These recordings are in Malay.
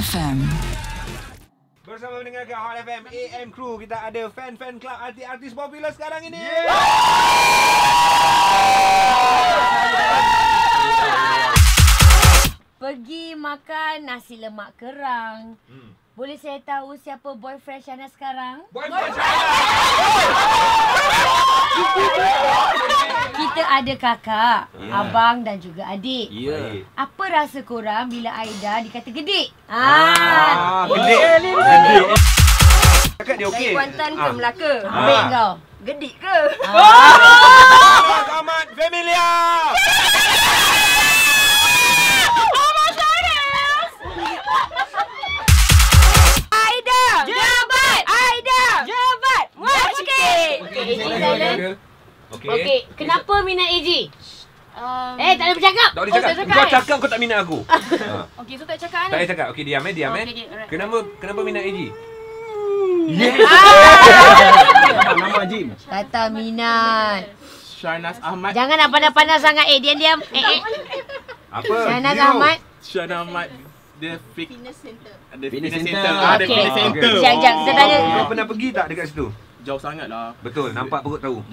FM. Bersama mendengarkan Hot FM AM Crew, kita ada fan-fan club artis-artis popular sekarang ini. Pergi makan nasi lemak kerang. Boleh saya tahu siapa boyfriend Syahna sekarang? Boyfriend Kita ada kakak, abang dan juga adik. Ya. Apa rasa korang bila Aida dikata gedik? Gedik. Cakap dia okey. Dari Kuantan ke Melaka? Ambil kau. Gedik ke? Selamat Familia. Okey, kenapa minat AJ? Tak boleh bercakap. Tak boleh cakap. Kau cakap kau tak minat aku. Okey, so tak cakap Tak payah cakap. Okey, diam diam. Okey, alright. Kenapa minat AG? Nama Jim. Kata minat. Syarnas Ahmad. Jangan nak panas-panas sangat. Diam. Apa? Syahna Zero. Ahmad. Syarnas Ahmad. Dia fitness center. Ada Fitness fitness center. center. Ada Okey. fitness center. Sekejap, kita tanya. Kau pernah pergi tak dekat situ? Jauh sangat lah. Betul, nampak perut tahu.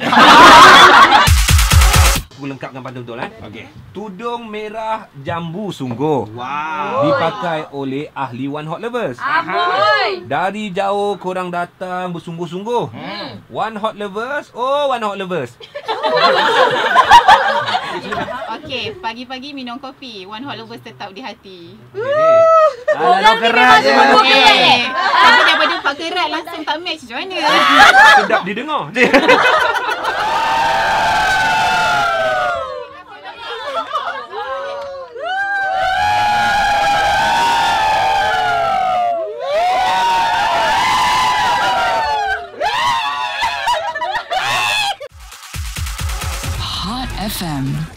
Aku lengkapkan pantun betul Okey. Tudung merah jambu sungguh. Wow. Dipakai oleh ahli One Hot Lovers. Aboy. Dari jauh korang datang bersungguh-sungguh. One Hot Lovers, oh One Hot Lovers. Okey, pagi-pagi minum kopi. One Hot Lovers tetap di hati. Alah, kau keras je. Tapi daripada Pak Kerat langsung tak match macam mana? Sedap didengar. Hot FM.